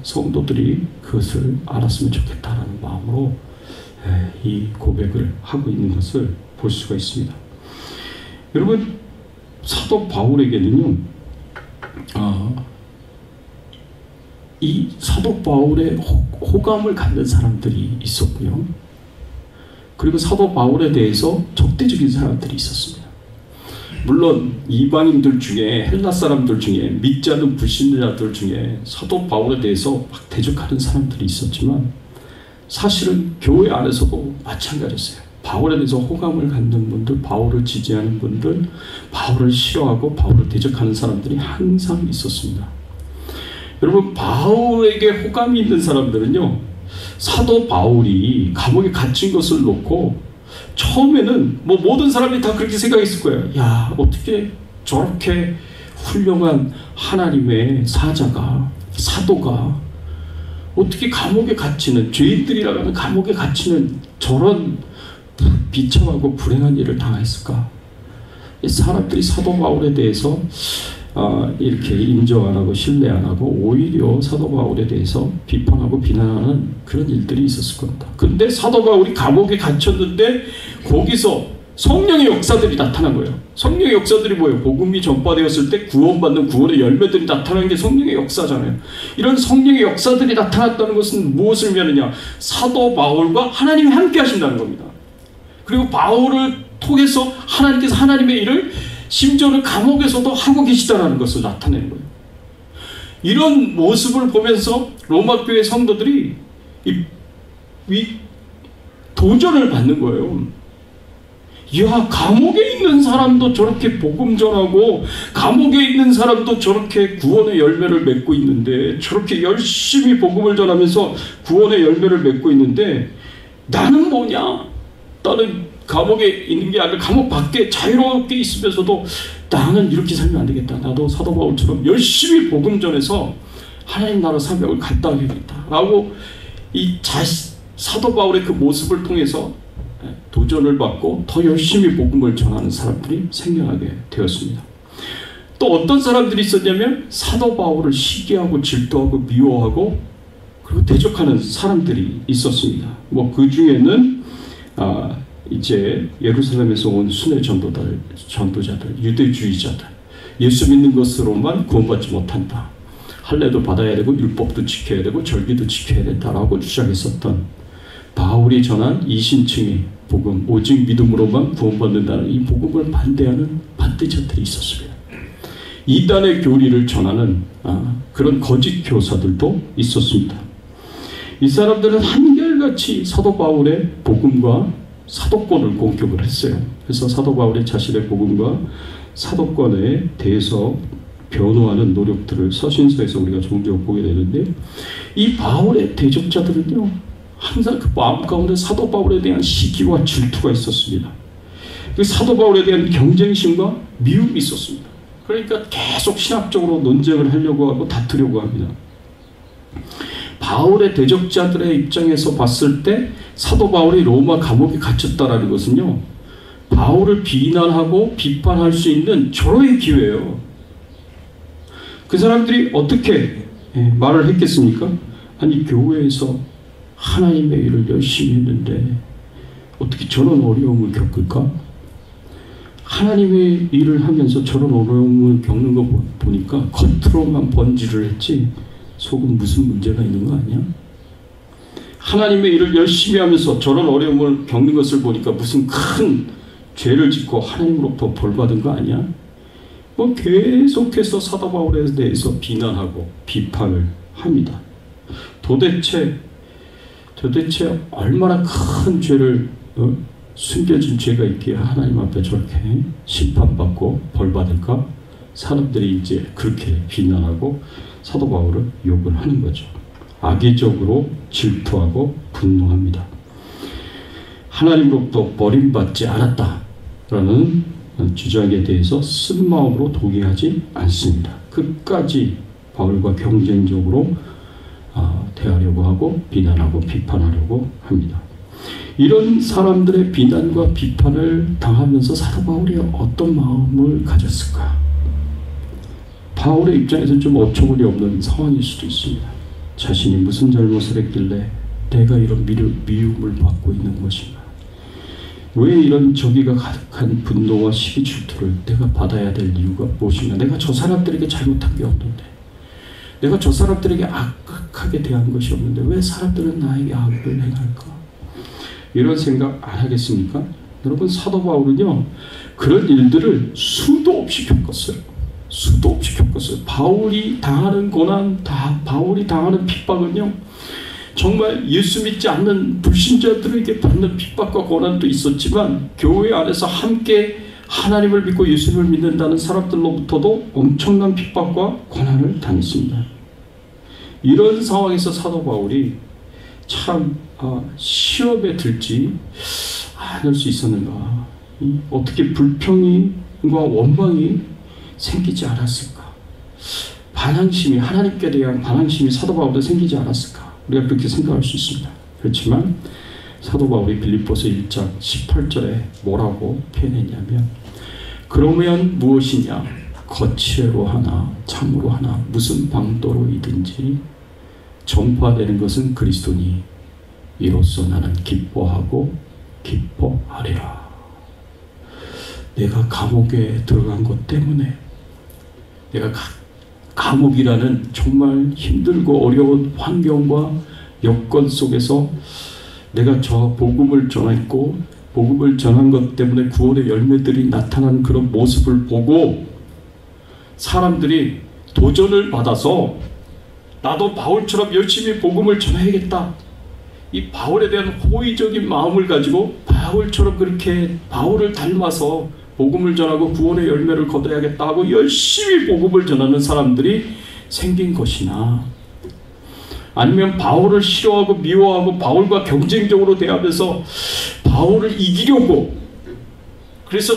성도들이 그것을 알았으면 좋겠다라는 마음으로 이 고백을 하고 있는 것을 볼 수가 있습니다. 여러분, 사도 바울에게는요, 이 사도 바울의 호감을 갖는 사람들이 있었고요, 그리고 사도 바울에 대해서 적대적인 사람들이 있었습니다. 물론 이방인들 중에, 헬라 사람들 중에, 믿지 않는 불신자들 중에 사도 바울에 대해서 막 대적하는 사람들이 있었지만, 사실은 교회 안에서도 마찬가지였어요. 바울에 대해서 호감을 갖는 분들, 바울을 지지하는 분들, 바울을 싫어하고 바울을 대적하는 사람들이 항상 있었습니다. 여러분, 바울에게 호감이 있는 사람들은요, 사도 바울이 감옥에 갇힌 것을 놓고 처음에는 뭐 모든 사람이 다 그렇게 생각했을 거예요. 야, 어떻게 저렇게 훌륭한 하나님의 사자가, 사도가 어떻게 감옥에 갇히는, 죄인들이라고 하는 감옥에 갇히는 저런 비참하고 불행한 일을 당했을까? 사람들이 사도 바울에 대해서 이렇게 인정 안 하고 신뢰 안 하고 오히려 사도 바울에 대해서 비판하고 비난하는 그런 일들이 있었을 겁니다. 근데 사도 바울이 감옥에 갇혔는데 거기서 성령의 역사들이 나타난 거예요. 성령의 역사들이 뭐예요? 복음이 전파되었을 때 구원받는 구원의 열매들이 나타나는 게 성령의 역사잖아요. 이런 성령의 역사들이 나타났다는 것은 무엇을 의미하느냐? 사도 바울과 하나님이 함께 하신다는 겁니다. 그리고 바울을 통해서 하나님께서 하나님의 일을 심지어는 감옥에서도 하고 계시다는 것을 나타내는 거예요. 이런 모습을 보면서 로마 교회 성도들이 이 도전을 받는 거예요. 야, 감옥에 있는 사람도 저렇게 복음 전하고 감옥에 있는 사람도 저렇게 구원의 열매를 맺고 있는데, 저렇게 열심히 복음을 전하면서 구원의 열매를 맺고 있는데 나는 뭐냐? 나는 감옥에 있는 게 아니라 감옥 밖에 자유롭게 있으면서도 나는 이렇게 살면 안 되겠다. 나도 사도 바울처럼 열심히 복음 전해서 하나님 나라 사명을 감당해야겠다 라고 사도 바울의 그 모습을 통해서 도전을 받고 더 열심히 복음을 전하는 사람들이 생겨나게 되었습니다. 또 어떤 사람들이 있었냐면 사도 바울을 시기하고 질투하고 미워하고 그리고 대적하는 사람들이 있었습니다. 뭐 그 중에는 이제 예루살렘에서 온 순회 전도자들, 유대주의자들, 예수 믿는 것으로만 구원받지 못한다, 할례도 받아야 되고 율법도 지켜야 되고 절기도 지켜야 된다라고 주장했었던 바울이 전한 이신층의 복음, 오직 믿음으로만 구원받는다는 이 복음을 반대하는 반대자들이 있었습니다. 이단의 교리를 전하는 그런 거짓 교사들도 있었습니다. 이 사람들은 한결같이 사도 바울의 복음과 사도권을 공격을 했어요. 그래서 사도 바울이 자신의 복음과 사도권에 대해서 변호하는 노력들을 서신서에서 우리가 종종 보게 되는데, 이 바울의 대적자들은요, 항상 그 마음 가운데 사도 바울에 대한 시기와 질투가 있었습니다. 그 사도 바울에 대한 경쟁심과 미움이 있었습니다. 그러니까 계속 신학적으로 논쟁을 하려고 하고 다투려고 합니다. 바울의 대적자들의 입장에서 봤을 때 사도 바울이 로마 감옥에 갇혔다라는 것은요, 바울을 비난하고 비판할 수 있는 절호의 기회예요. 그 사람들이 어떻게 말을 했겠습니까? 아니, 교회에서 하나님의 일을 열심히 했는데 어떻게 저런 어려움을 겪을까? 하나님의 일을 하면서 저런 어려움을 겪는 거 보니까 겉으로만 번지를 했지 속은 무슨 문제가 있는 거 아니야? 하나님의 일을 열심히 하면서 저런 어려움을 겪는 것을 보니까 무슨 큰 죄를 짓고 하나님으로부터 벌 받은 거 아니야? 뭐 계속해서 사도 바울에 대해서 비난하고 비판을 합니다. 도대체 얼마나 큰 죄를 숨겨진 죄가 있기에 하나님 앞에 저렇게 심판받고 벌 받을까? 사람들이 이제 그렇게 비난하고 사도 바울을 욕을 하는 거죠. 악의적으로 질투하고 분노합니다. 하나님으로부터 버림받지 않았다라는 주장에 대해서 쓴마음으로 동의하지 않습니다. 끝까지 바울과 경쟁적으로 대하려고 하고 비난하고 비판하려고 합니다. 이런 사람들의 비난과 비판을 당하면서 사도 바울이 어떤 마음을 가졌을까? 바울의 입장에서 좀 어처구니 없는 상황일 수도 있습니다. 자신이 무슨 잘못을 했길래 내가 이런 미움을 받고 있는 것인가? 왜 이런 저기가 가득한 분노와 시기 질투를 내가 받아야 될 이유가 무엇인가? 내가 저 사람들에게 잘못한 게 없는데, 내가 저 사람들에게 악하게 대한 것이 없는데 왜 사람들은 나에게 악을 행할까? 이런 생각 안 하겠습니까? 여러분, 사도 바울은요 그런 일들을 수도 없이 겪었어요. 수도 없이 겪었어요. 바울이 당하는 고난, 바울이 당하는 핍박은요 정말 예수 믿지 않는 불신자들에게 받는 핍박과 고난도 있었지만, 교회 안에서 함께 하나님을 믿고 예수님을 믿는다는 사람들로부터도 엄청난 핍박과 고난을 당했습니다. 이런 상황에서 사도 바울이 참 시험에 들지 않을 수 있었는가? 어떻게 불평과 원망이 생기지 않았을까? 반항심이, 하나님께 대한 반항심이 사도 바울도 생기지 않았을까? 우리가 그렇게 생각할 수 있습니다. 그렇지만 사도 바울이 빌립보서 1장 18절에 뭐라고 표현했냐면, 그러면 무엇이냐? 거칠애로 하나 참으로 하나 무슨 방도로이든지 전파되는 것은 그리스도니 이로써 나는 기뻐하고 기뻐하리라. 내가 감옥에 들어간 것 때문에, 내가 감옥이라는 정말 힘들고 어려운 환경과 여건 속에서 내가 저 복음을 전했고, 복음을 전한 것 때문에 구원의 열매들이 나타난 그런 모습을 보고 사람들이 도전을 받아서 나도 바울처럼 열심히 복음을 전해야겠다, 이 바울에 대한 호의적인 마음을 가지고 바울처럼 그렇게 바울을 닮아서 복음을 전하고 구원의 열매를 거둬야겠다 하고 열심히 복음을 전하는 사람들이 생긴 것이나, 아니면 바울을 싫어하고 미워하고 바울과 경쟁적으로 대하면서 바울을 이기려고, 그래서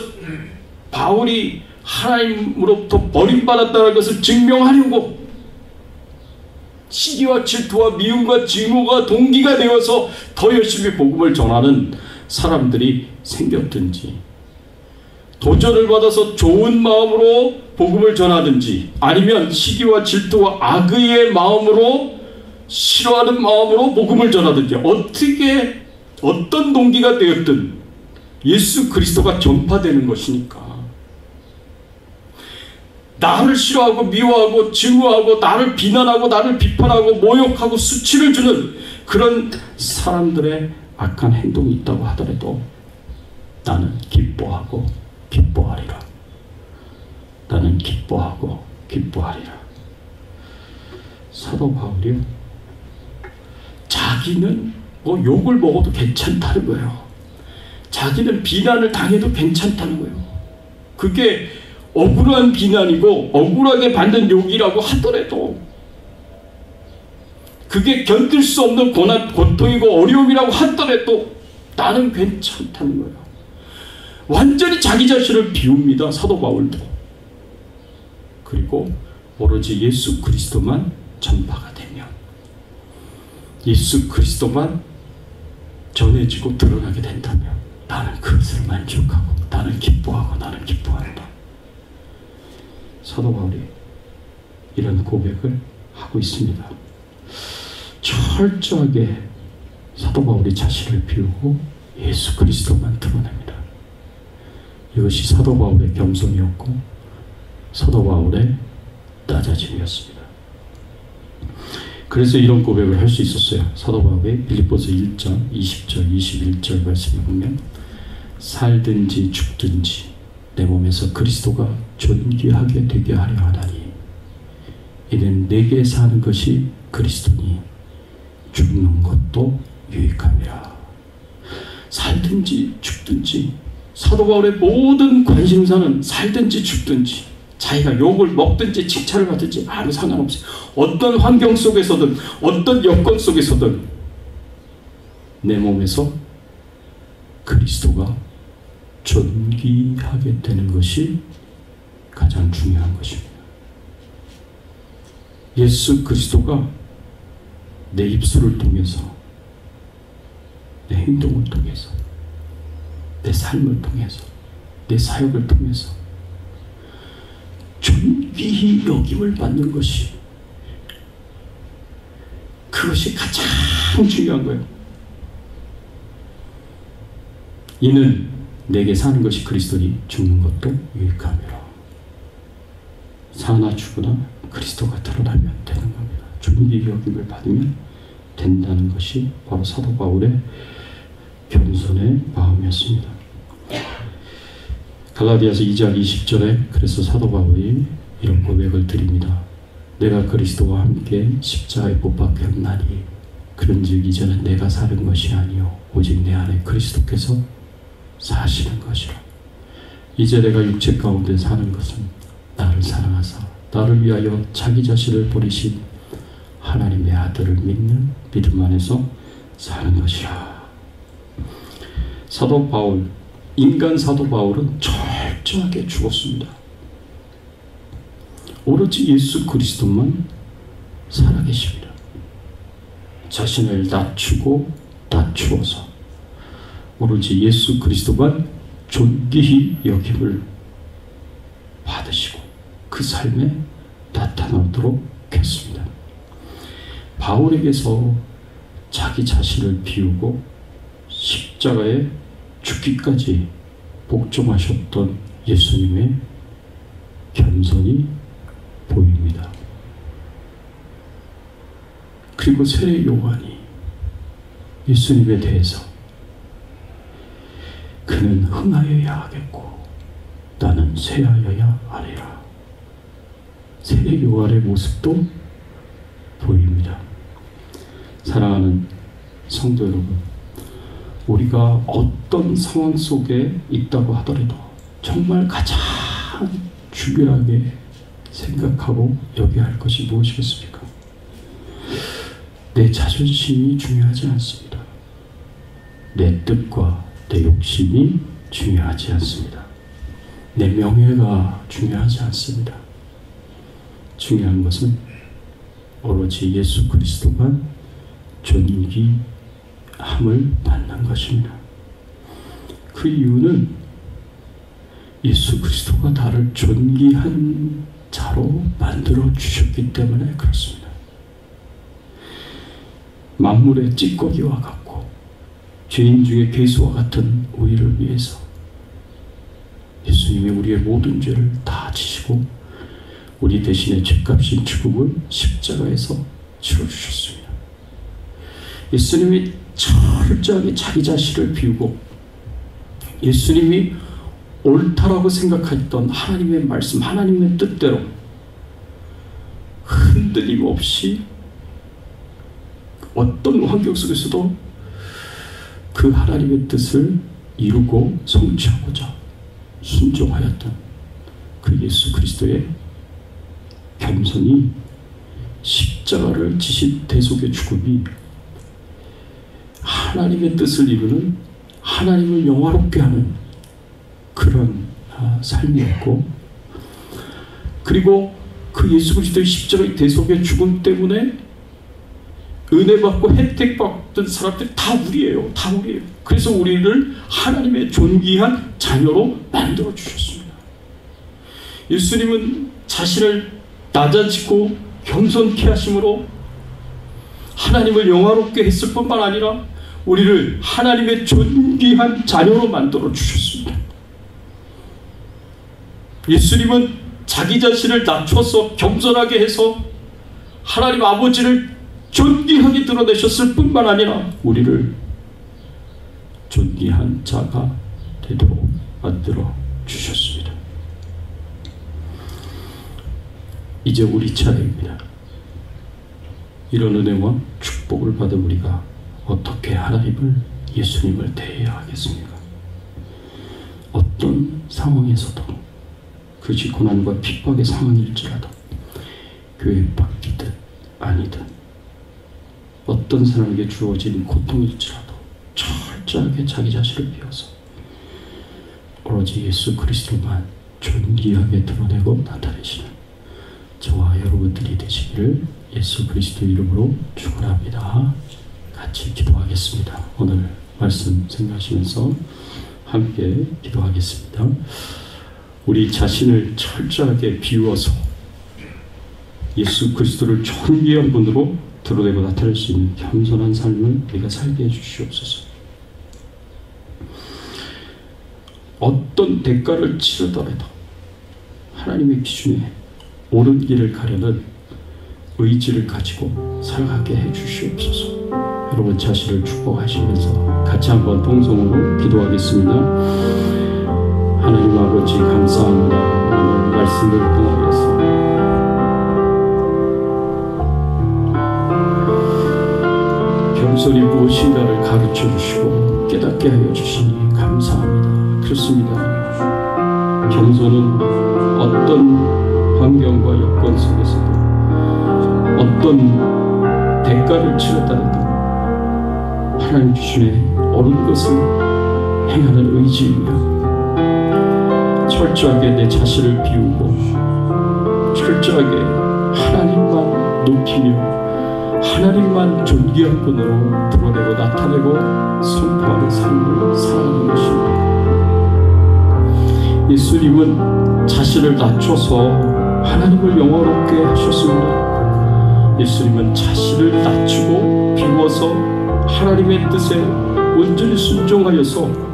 바울이 하나님으로부터 버림받았다는 것을 증명하려고 시기와 질투와 미움과 증오가 동기가 되어서 더 열심히 복음을 전하는 사람들이 생겼든지, 도전을 받아서 좋은 마음으로 복음을 전하든지, 아니면 시기와 질투와 악의의 마음으로 싫어하는 마음으로 복음을 전하든지, 어떤 동기가 되었든 예수 그리스도가 전파되는 것이니까, 나를 싫어하고 미워하고 증오하고 나를 비난하고 나를 비판하고 모욕하고 수치를 주는 그런 사람들의 악한 행동이 있다고 하더라도 나는 기뻐하고 기뻐하리라. 나는 기뻐하고 기뻐하리라. 사도 바울이 자기는 욕을 먹어도 괜찮다는 거예요. 자기는 비난을 당해도 괜찮다는 거예요. 그게 억울한 비난이고 억울하게 받는 욕이라고 하더라도, 그게 견딜 수 없는 고난, 고통이고 어려움이라고 하더라도 나는 괜찮다는 거예요. 완전히 자기 자신을 비웁니다, 사도 바울도. 그리고 오로지 예수 그리스도만 전파가 되면, 예수 그리스도만 전해지고 드러나게 된다면 나는 그것을 만족하고 나는 기뻐하고 나는 기뻐한다. 사도 바울이 이런 고백을 하고 있습니다. 철저하게 사도 바울이 자신을 비우고 예수 그리스도만 드러냅니다. 이것이 사도 바울의 겸손이었고 사도 바울의 낮아짐이었습니다. 그래서 이런 고백을 할 수 있었어요. 사도 바울의 빌립보서 1장 20절 21절 말씀을 보면, 살든지 죽든지 내 몸에서 그리스도가 존귀하게 되게 하려 하나니 이는 내게 사는 것이 그리스도니 죽는 것도 유익함이라. 살든지 죽든지, 사도 바울의 모든 관심사는 살든지 죽든지, 자기가 욕을 먹든지 칭찬을 받든지 아무 상관없어요. 어떤 환경 속에서든 어떤 여건 속에서든 내 몸에서 그리스도가 존귀하게 되는 것이 가장 중요한 것입니다. 예수 그리스도가 내 입술을 통해서, 내 행동을 통해서, 내 삶을 통해서, 내 사역을 통해서 존귀히 여김을 받는 것이, 그것이 가장 중요한 거예요. 이는 내게 사는 것이 그리스도니 죽는 것도 유익함이라. 사나 죽으나 그리스도가 드러나면 되는 겁니다. 존귀히 여김을 받으면 된다는 것이 바로 사도 바울의 겸손의 마음이었습니다. 갈라디아서 2장 20절에 그래서 사도 바울이 이런 고백을 드립니다. 내가 그리스도와 함께 십자가에 못 박혔나니 그런즉 이제는 내가 사는 것이 아니요 오직 내 안에 그리스도께서 사시는 것이라. 이제 내가 육체 가운데 사는 것은 나를 사랑하사 나를 위하여 자기 자신을 버리신 하나님의 아들을 믿는 믿음 안에서 사는 것이라. 사도 바울, 인간 사도 바울은 철저하게 죽었습니다. 오로지 예수 그리스도만 살아계십니다. 자신을 낮추고 낮추어서 오로지 예수 그리스도만 존귀히 여김을 받으시고 그 삶에 나타나도록 했습니다. 바울에게서 자기 자신을 비우고 십자가에 죽기까지 복종하셨던 예수님의 겸손이 보입니다. 그리고 세례 요한이 예수님에 대해서 그는 흥하여야 하겠고 나는 쇠하여야 하리라. 세례 요한의 모습도 보입니다. 사랑하는 성도 여러분, 우리가 어떤 상황 속에 있다고 하더라도 정말 가장 중요하게 생각하고 여겨야 할 것이 무엇이겠습니까? 내 자존심이 중요하지 않습니다. 내 뜻과 내 욕심이 중요하지 않습니다. 내 명예가 중요하지 않습니다. 중요한 것은 오로지 예수 그리스도만 존귀함을 받는 것입니다. 그 이유는 예수 그리스도가 나를 존귀한 자로 만들어 주셨기 때문에 그렇습니다. 만물의 찌꺼기와 같고 죄인 중에 괴수와 같은 우리를 위해서 예수님이 우리의 모든 죄를 다 지시고 우리 대신에 죄값인 죽음을 십자가에서 치러주셨습니다. 예수님이 철저하게 자기 자신을 비우고 예수님이 옳다라고 생각했던 하나님의 말씀, 하나님의 뜻대로 흔들림 없이 어떤 환경 속에서도 그 하나님의 뜻을 이루고 성취하고자 순종하였던 그 예수 그리스도의 겸손이 십자가를 지신 대속의 죽음이 하나님의 뜻을 이루는, 하나님을 영화롭게 하는 그런 삶이었고, 그리고 그 예수 그리스도의 십자가의 대속의 죽음 때문에 은혜 받고 혜택 받던 사람들이 다 우리예요. 다 우리예요. 그래서 우리를 하나님의 존귀한 자녀로 만들어 주셨습니다. 예수님은 자신을 낮아지고 겸손케 하심으로 하나님을 영화롭게 했을 뿐만 아니라 우리를 하나님의 존귀한 자녀로 만들어 주셨습니다. 예수님은 자기 자신을 낮춰서 겸손하게 해서 하나님 아버지를 존귀하게 드러내셨을 뿐만 아니라 우리를 존귀한 자가 되도록 만들어 주셨습니다. 이제 우리 차례입니다. 이런 은혜와 축복을 받은 우리가 어떻게 하나님을, 예수님을 대해야 하겠습니까? 어떤 상황에서도, 그것이 고난과 핍박의 상황일지라도, 교회 밖이든 아니든 어떤 사람에게 주어진 고통일지라도 철저하게 자기 자신을 비워서 오로지 예수 그리스도만 존귀하게 드러내고 나타내시는 저와 여러분들이 되시기를 예수 그리스도 이름으로 축원합니다. 같이 기도하겠습니다. 오늘 말씀 생각하시면서 함께 기도하겠습니다. 우리 자신을 철저하게 비워서 예수 그리스도를 존귀한 분으로 드러내고 나타낼 수 있는 겸손한 삶을 우리가 살게 해주시옵소서. 어떤 대가를 치르더라도 하나님의 기준에 옳은 길을 가려는 의지를 가지고 살아가게 해주시옵소서. 여러분 자신을 축복하시면서 같이 한번 통성으로 기도하겠습니다. 하나님 아버지 감사합니다. 오늘 말씀을 통하여서 겸손히 무엇인가를 가르쳐 주시고 깨닫게 하여 주시니 감사합니다. 그렇습니다. 겸손은 어떤 환경과 여건 속에서도 어떤 대가를 치렀다는 하나님 기준에 옳은 것을 행하는 의지이며 철저하게 내 자신을 비우고 철저하게 하나님만 높이며 하나님만 존귀한 분으로 드러내고 나타내고 선포하는 삶을 살아가는 것입니다. 예수님은 자신을 낮춰서 하나님을 영화롭게 하셨습니다. 예수님은 자신을 낮추고 비워서 하나님의 뜻에 온전히 순종하여서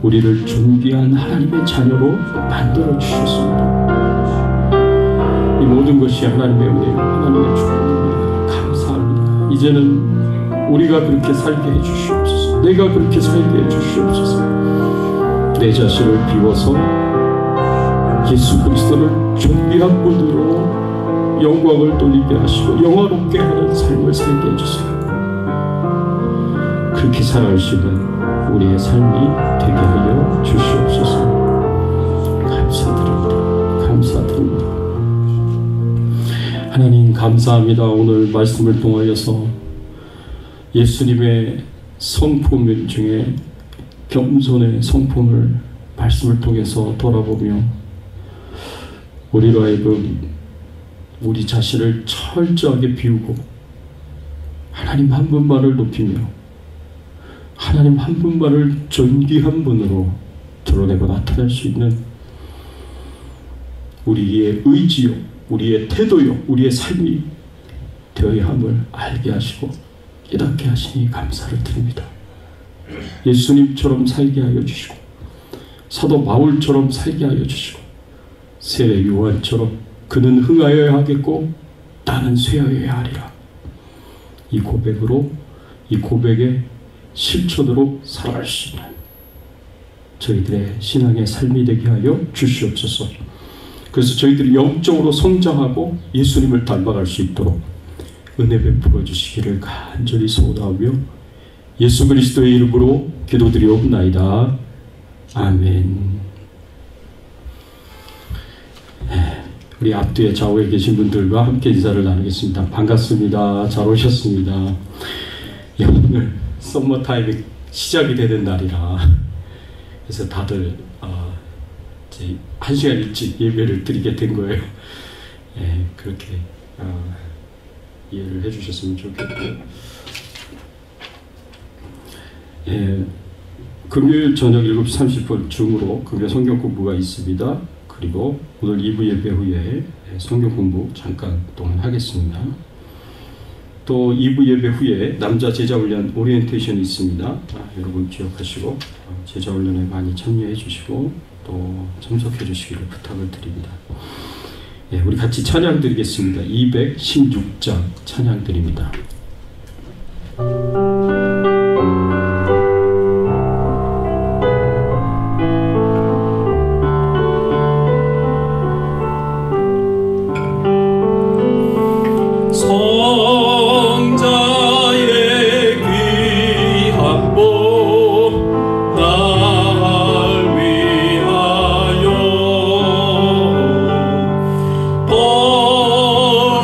우리를 존귀한 하나님의 자녀로 만들어 주셨습니다. 이 모든 것이 하나님의 은혜요 하나님의 축복입니다. 감사합니다. 이제는 우리가 그렇게 살게 해주시옵소서. 내가 그렇게 살게 해주시옵소서. 내 자신을 비워서 예수 그리스도를 존귀한 분으로 영광을 돌리게 하시고 영화롭게 하는 삶을 살게 해주세요. 그렇게 살아갈 수 있는 우리의 삶이 되게 하여 주시옵소서. 감사드립니다. 감사드립니다. 하나님 감사합니다. 오늘 말씀을 통하여서 예수님의 성품 중에 겸손의 성품을 말씀을 통해서 돌아보며 우리로 하여금 우리 자신을 철저하게 비우고 하나님 한 분만을 높이며 하나님 한 분만을 존귀한 분으로 드러내고 나타낼 수 있는 우리의 의지요, 우리의 태도요, 우리의 삶이 되어야 함을 알게 하시고 깨닫게 하시니 감사를 드립니다. 예수님처럼 살게 하여 주시고 사도 바울처럼 살게 하여 주시고 세례 요한처럼 그는 흥하여야 하겠고 나는 쇠하여야 하리라. 이 고백으로 이 고백의 실천으로 살아갈 수 있는 저희들의 신앙의 삶이 되게 하여 주시옵소서. 그래서 저희들이 영적으로 성장하고 예수님을 닮아갈 수 있도록 은혜 베풀어 주시기를 간절히 소원하며 예수 그리스도의 이름으로 기도드리옵나이다. 아멘. 우리 앞뒤에 좌우에 계신 분들과 함께 인사를 나누겠습니다. 반갑습니다. 잘 오셨습니다. 오늘 썸머타임이 시작이 되는 날이라 그래서 다들 이제 1시간 일찍 예배를 드리게 된 거예요. 그렇게 이해를 해주셨으면 좋겠고요. 금요일 저녁 7시 30분 줌으로 금요 성경 공부가 있습니다. 그리고 오늘 2부 예배 후에 성경 공부 잠깐 동안 하겠습니다. 또 2부 예배 후에 남자 제자훈련 오리엔테이션이 있습니다. 여러분 기억하시고 제자훈련에 많이 참여해 주시고 또 참석해 주시기를 부탁을 드립니다. 우리 같이 찬양 드리겠습니다. 216장 찬양 드립니다.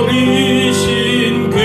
버리신 그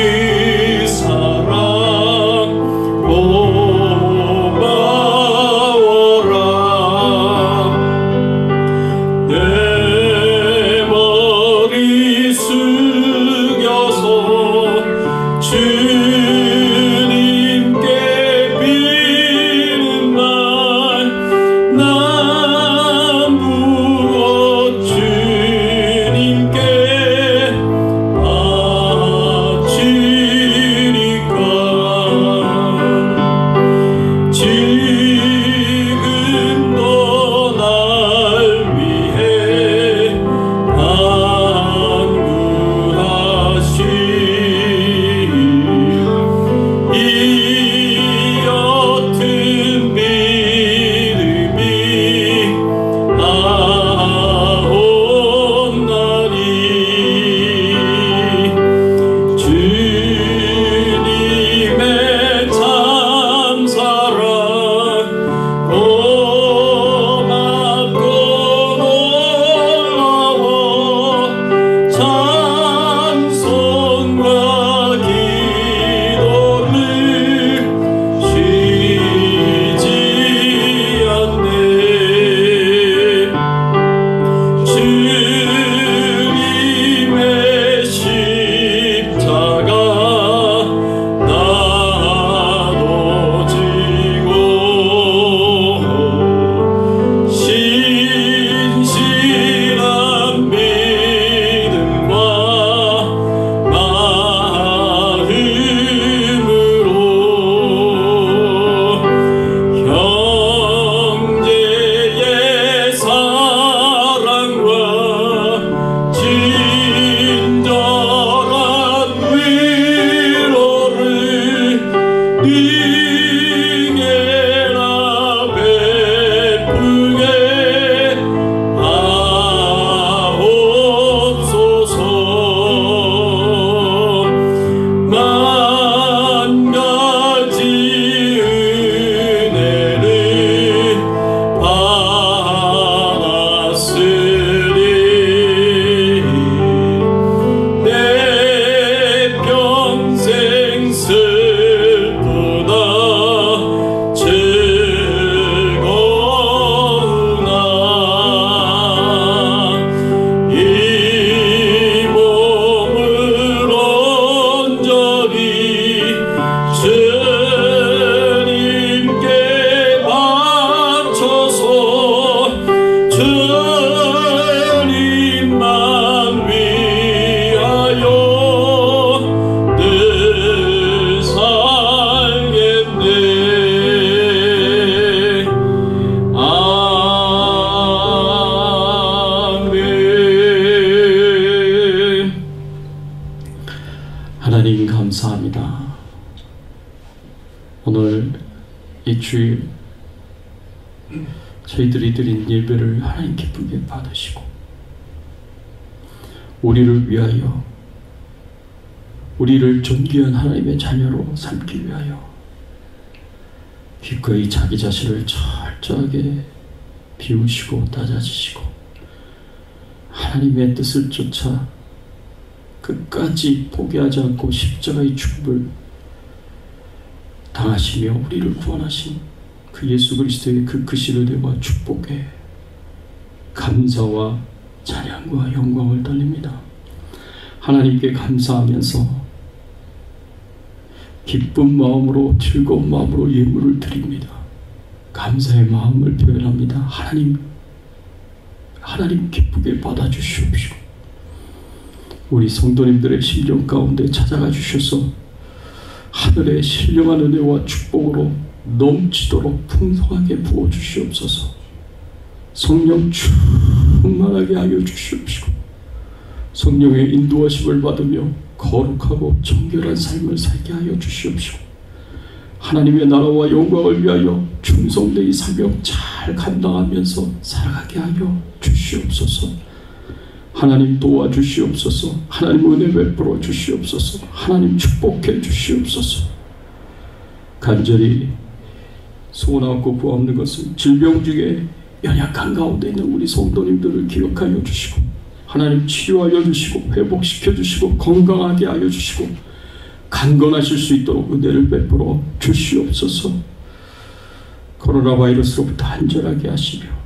하나님 감사합니다. 오늘 이 주일 저희들이 드린 예배를 하나님 기쁘게 받으시고 우리를 위하여 우리를 존귀한 하나님의 자녀로 삼기 위하여 기꺼이 자기 자신을 철저하게 비우시고 낮아지시고 하나님의 뜻을 쫓아 끝까지 포기하지 않고 십자가의 죽음을 당하시며 우리를 구원하신 그 예수 그리스도의 그 크신 은혜와 축복에 감사와 찬양과 영광을 돌립니다. 하나님께 감사하면서 기쁜 마음으로 즐거운 마음으로 예물을 드립니다. 감사의 마음을 표현합니다. 하나님 기쁘게 받아주시옵시고 우리 성도님들의 심령 가운데 찾아가 주셔서 하늘의 신령한 은혜와 축복으로 넘치도록 풍성하게 부어주시옵소서. 성령 충만하게 하여 주시옵시고 성령의 인도하심을 받으며 거룩하고 정결한 삶을 살게 하여 주시옵시고 하나님의 나라와 영광을 위하여 충성되이 사명 잘 감당하면서 살아가게 하여 주시옵소서. 하나님 도와주시옵소서. 하나님 은혜 베풀어 주시옵소서. 하나님 축복해 주시옵소서. 간절히 소원하고 구하옵는 것은 질병 중에 연약한 가운데 있는 우리 성도님들을 기억하여 주시고 하나님 치료하여 주시고 회복시켜 주시고 건강하게 하여 주시고 강건하실 수 있도록 은혜를 베풀어 주시옵소서. 코로나 바이러스로부터 안전하게 하시며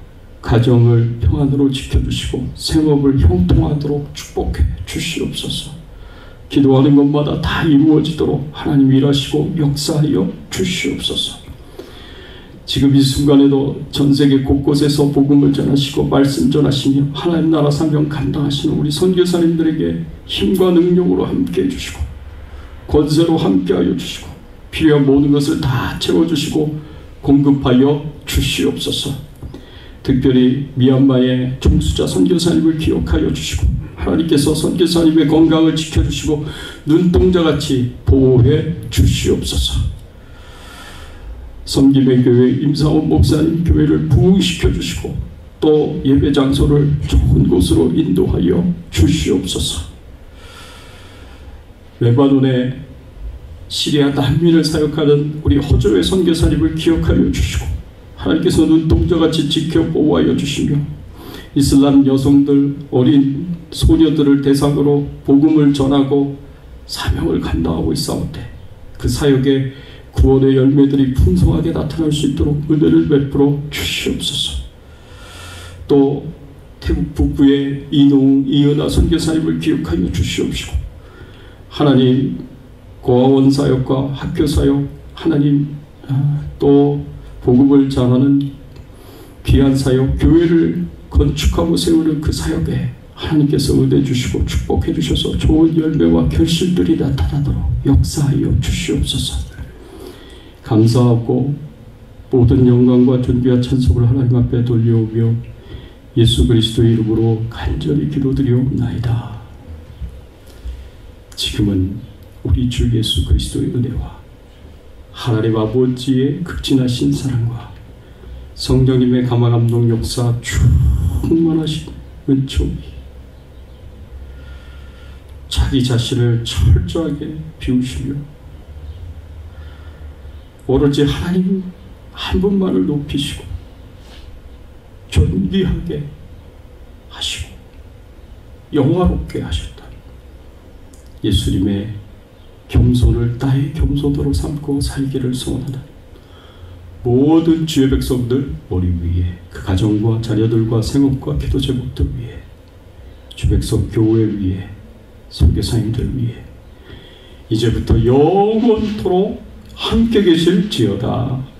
가정을 평안으로 지켜주시고 생업을 형통하도록 축복해 주시옵소서. 기도하는 것마다 다 이루어지도록 하나님 일하시고 역사하여 주시옵소서. 지금 이 순간에도 전세계 곳곳에서 복음을 전하시고 말씀 전하시며 하나님 나라 사명 감당하시는 우리 선교사님들에게 힘과 능력으로 함께해 주시고 권세로 함께하여 주시고 필요한 모든 것을 다 채워주시고 공급하여 주시옵소서. 특별히 미얀마의 총수자 선교사님을 기억하여 주시고 하나님께서 선교사님의 건강을 지켜주시고 눈동자같이 보호해 주시옵소서. 섬김의 교회 임상원 목사님 교회를 부흥시켜 주시고 또 예배 장소를 좋은 곳으로 인도하여 주시옵소서. 레바논의 시리아 난민을 사역하는 우리 호조의 선교사님을 기억하여 주시고 하나님께서 눈동자같이 지켜 보호하여 주시며 이슬람 여성들 어린 소녀들을 대상으로 복음을 전하고 사명을 감당하고 있사오되 그 사역에 구원의 열매들이 풍성하게 나타날 수 있도록 은혜를 베풀어 주시옵소서. 또 태국 북부의 이노웅 이은하 선교사님을 기억하여 주시옵시고 하나님 고아원 사역과 학교 사역 하나님 또 복음을 전하는 귀한 사역 교회를 건축하고 세우는 그 사역에 하나님께서 은혜 주시고 축복해 주셔서 좋은 열매와 결실들이 나타나도록 역사하여 주시옵소서. 감사하고 모든 영광과 존귀와 찬송을 하나님 앞에 돌려오며 예수 그리스도의 이름으로 간절히 기도드리옵나이다. 지금은 우리 주 예수 그리스도의 은혜와 하나님 아버지의 극진하신 사랑과 성령님의 감화감동 역사 충만하신 은총이 자기 자신을 철저하게 비우시며 오로지 하나님 한 분만을 높이시고 존귀하게 하시고 영화롭게 하셨다. 예수님의 겸손을 나의 겸손으로 삼고 살기를 소원하는 모든 주의 백성들 머리 위에 그 가정과 자녀들과 생업과 기도 제목들 위에 주 백성 교회 위에 선교사님들 위에 이제부터 영원토록 함께 계실지어다.